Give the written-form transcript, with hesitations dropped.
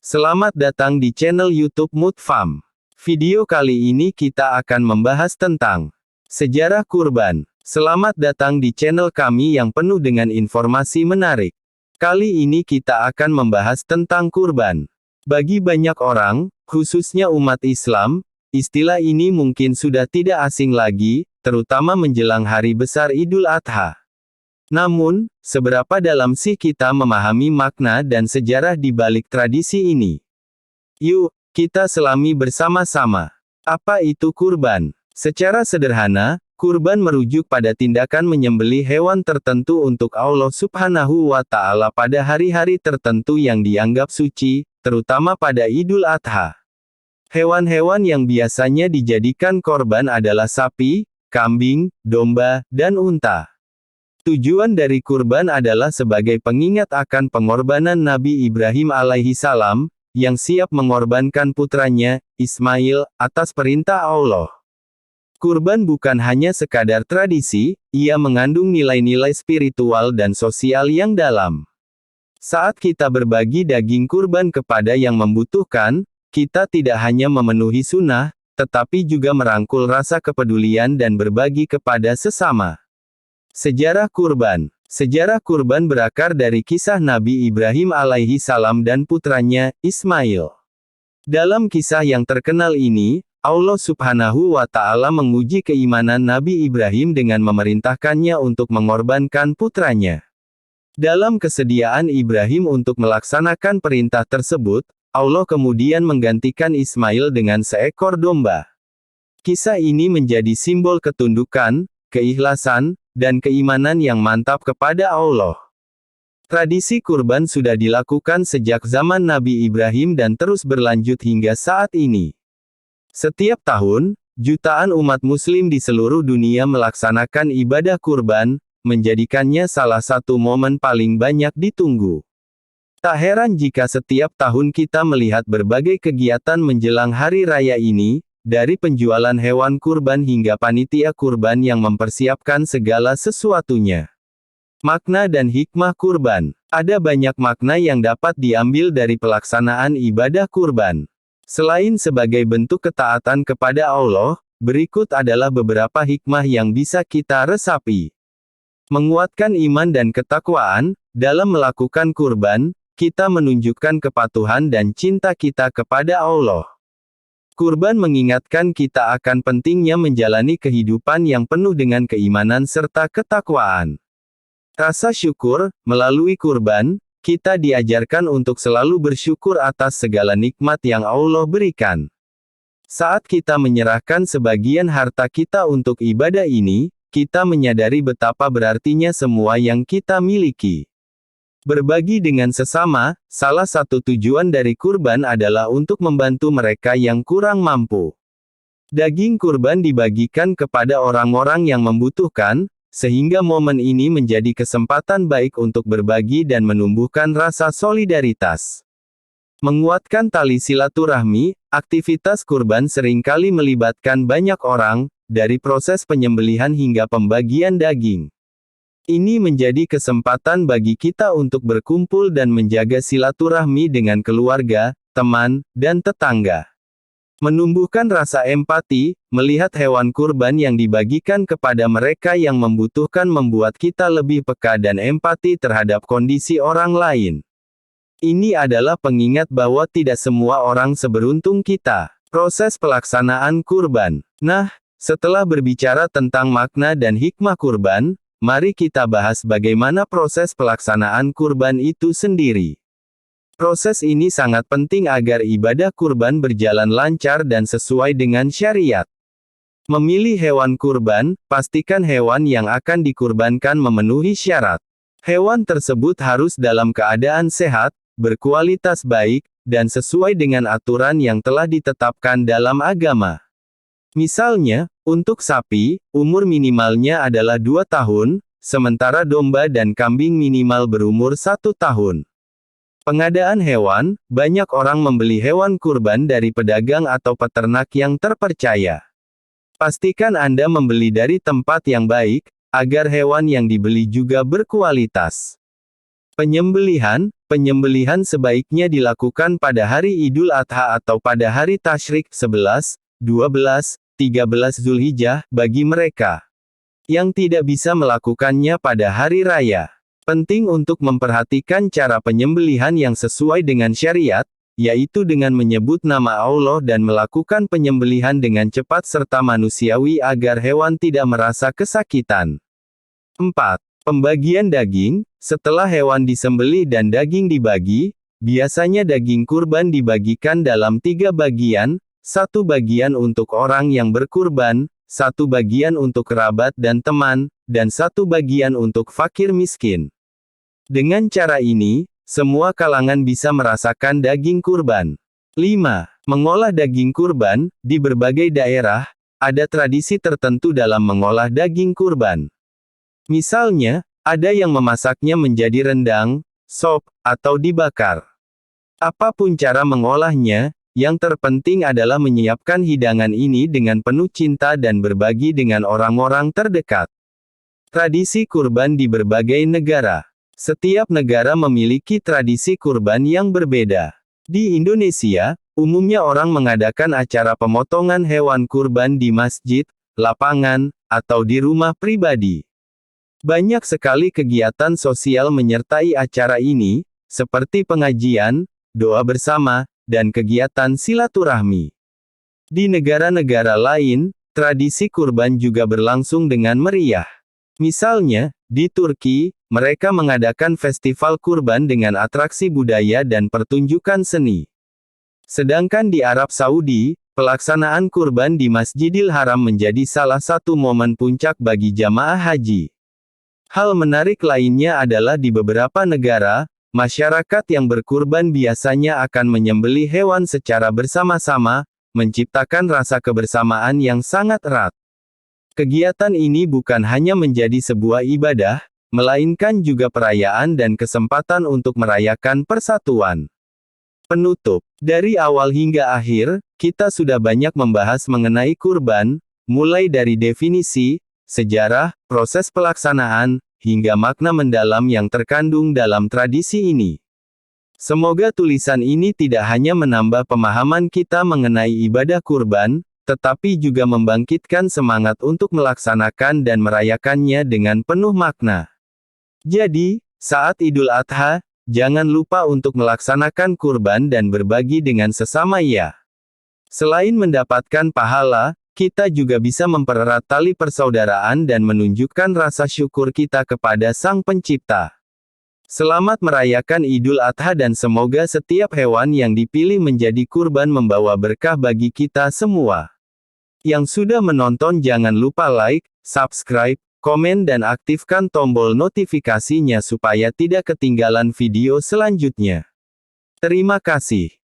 Selamat datang di channel YouTube Mutfam. Video kali ini kita akan membahas tentang sejarah kurban. Selamat datang di channel kami yang penuh dengan informasi menarik. Kali ini kita akan membahas tentang kurban. Bagi banyak orang, khususnya umat Islam, istilah ini mungkin sudah tidak asing lagi, terutama menjelang hari besar Idul Adha. Namun, seberapa dalam sih kita memahami makna dan sejarah di balik tradisi ini? Yuk, kita selami bersama-sama. Apa itu kurban? Secara sederhana, kurban merujuk pada tindakan menyembelih hewan tertentu untuk Allah Subhanahu wa Ta'ala pada hari-hari tertentu yang dianggap suci, terutama pada Idul Adha. Hewan-hewan yang biasanya dijadikan korban adalah sapi, kambing, domba, dan unta. Tujuan dari kurban adalah sebagai pengingat akan pengorbanan Nabi Ibrahim alaihi salam, yang siap mengorbankan putranya, Ismail, atas perintah Allah. Kurban bukan hanya sekadar tradisi, ia mengandung nilai-nilai spiritual dan sosial yang dalam. Saat kita berbagi daging kurban kepada yang membutuhkan, kita tidak hanya memenuhi sunnah, tetapi juga merangkul rasa kepedulian dan berbagi kepada sesama. Sejarah kurban. Sejarah kurban berakar dari kisah Nabi Ibrahim alaihi salam dan putranya, Ismail. Dalam kisah yang terkenal ini, Allah Subhanahu wa Ta'ala menguji keimanan Nabi Ibrahim dengan memerintahkannya untuk mengorbankan putranya. Dalam kesediaan Ibrahim untuk melaksanakan perintah tersebut, Allah kemudian menggantikan Ismail dengan seekor domba. Kisah ini menjadi simbol ketundukan, keikhlasan, dan keimanan yang mantap kepada Allah. Tradisi kurban sudah dilakukan sejak zaman Nabi Ibrahim dan terus berlanjut hingga saat ini. Setiap tahun, jutaan umat muslim di seluruh dunia melaksanakan ibadah kurban, menjadikannya salah satu momen paling banyak ditunggu. Tak heran jika setiap tahun kita melihat berbagai kegiatan menjelang hari raya ini, dari penjualan hewan kurban hingga panitia kurban yang mempersiapkan segala sesuatunya. Makna dan hikmah kurban. Ada banyak makna yang dapat diambil dari pelaksanaan ibadah kurban. Selain sebagai bentuk ketaatan kepada Allah, berikut adalah beberapa hikmah yang bisa kita resapi. Menguatkan iman dan ketakwaan. Dalam melakukan kurban, kita menunjukkan kepatuhan dan cinta kita kepada Allah. Kurban mengingatkan kita akan pentingnya menjalani kehidupan yang penuh dengan keimanan serta ketakwaan. Rasa syukur. Melalui kurban, kita diajarkan untuk selalu bersyukur atas segala nikmat yang Allah berikan. Saat kita menyerahkan sebagian harta kita untuk ibadah ini, kita menyadari betapa berartinya semua yang kita miliki. Berbagi dengan sesama, salah satu tujuan dari kurban adalah untuk membantu mereka yang kurang mampu. Daging kurban dibagikan kepada orang-orang yang membutuhkan, sehingga momen ini menjadi kesempatan baik untuk berbagi dan menumbuhkan rasa solidaritas. Menguatkan tali silaturahmi, aktivitas kurban seringkali melibatkan banyak orang, dari proses penyembelihan hingga pembagian daging. Ini menjadi kesempatan bagi kita untuk berkumpul dan menjaga silaturahmi dengan keluarga, teman, dan tetangga. Menumbuhkan rasa empati, melihat hewan kurban yang dibagikan kepada mereka yang membutuhkan membuat kita lebih peka dan empati terhadap kondisi orang lain. Ini adalah pengingat bahwa tidak semua orang seberuntung kita. Proses pelaksanaan kurban. Nah, setelah berbicara tentang makna dan hikmah kurban, mari kita bahas bagaimana proses pelaksanaan kurban itu sendiri. Proses ini sangat penting agar ibadah kurban berjalan lancar dan sesuai dengan syariat. Memilih hewan kurban, pastikan hewan yang akan dikurbankan memenuhi syarat. Hewan tersebut harus dalam keadaan sehat, berkualitas baik, dan sesuai dengan aturan yang telah ditetapkan dalam agama. Misalnya, untuk sapi, umur minimalnya adalah 2 tahun, sementara domba dan kambing minimal berumur 1 tahun. Pengadaan hewan, banyak orang membeli hewan kurban dari pedagang atau peternak yang terpercaya. Pastikan Anda membeli dari tempat yang baik, agar hewan yang dibeli juga berkualitas. Penyembelihan sebaiknya dilakukan pada hari Idul Adha atau pada hari Tasyrik 11, 12, 13 Zulhijjah, bagi mereka yang tidak bisa melakukannya pada hari raya. Penting untuk memperhatikan cara penyembelihan yang sesuai dengan syariat, yaitu dengan menyebut nama Allah dan melakukan penyembelihan dengan cepat serta manusiawi agar hewan tidak merasa kesakitan. 4. Pembagian daging. Setelah hewan disembelih dan daging dibagi, biasanya daging kurban dibagikan dalam 3 bagian, 1 bagian untuk orang yang berkurban, 1 bagian untuk kerabat dan teman, dan 1 bagian untuk fakir miskin. Dengan cara ini, semua kalangan bisa merasakan daging kurban. 5. Mengolah daging kurban. Di berbagai daerah, ada tradisi tertentu dalam mengolah daging kurban. Misalnya, ada yang memasaknya menjadi rendang, sop, atau dibakar. Apapun cara mengolahnya, yang terpenting adalah menyiapkan hidangan ini dengan penuh cinta dan berbagi dengan orang-orang terdekat. Tradisi kurban di berbagai negara. Setiap negara memiliki tradisi kurban yang berbeda. Di Indonesia, umumnya orang mengadakan acara pemotongan hewan kurban di masjid, lapangan, atau di rumah pribadi. Banyak sekali kegiatan sosial menyertai acara ini, seperti pengajian, doa bersama, dan kegiatan silaturahmi. Di negara-negara lain, tradisi kurban juga berlangsung dengan meriah. Misalnya, di Turki, mereka mengadakan festival kurban dengan atraksi budaya dan pertunjukan seni. Sedangkan di Arab Saudi, pelaksanaan kurban di Masjidil Haram menjadi salah satu momen puncak bagi jamaah haji. Hal menarik lainnya adalah di beberapa negara, masyarakat yang berkurban biasanya akan menyembelih hewan secara bersama-sama, menciptakan rasa kebersamaan yang sangat erat. Kegiatan ini bukan hanya menjadi sebuah ibadah, melainkan juga perayaan dan kesempatan untuk merayakan persatuan. Penutup. Dari awal hingga akhir, kita sudah banyak membahas mengenai kurban, mulai dari definisi, sejarah, proses pelaksanaan, hingga makna mendalam yang terkandung dalam tradisi ini. Semoga tulisan ini tidak hanya menambah pemahaman kita mengenai ibadah kurban, tetapi juga membangkitkan semangat untuk melaksanakan dan merayakannya dengan penuh makna. Jadi, saat Idul Adha, jangan lupa untuk melaksanakan kurban dan berbagi dengan sesama ya. Selain mendapatkan pahala, kita juga bisa mempererat tali persaudaraan dan menunjukkan rasa syukur kita kepada Sang Pencipta. Selamat merayakan Idul Adha dan semoga setiap hewan yang dipilih menjadi kurban membawa berkah bagi kita semua. Yang sudah menonton jangan lupa like, subscribe, komen dan aktifkan tombol notifikasinya supaya tidak ketinggalan video selanjutnya. Terima kasih.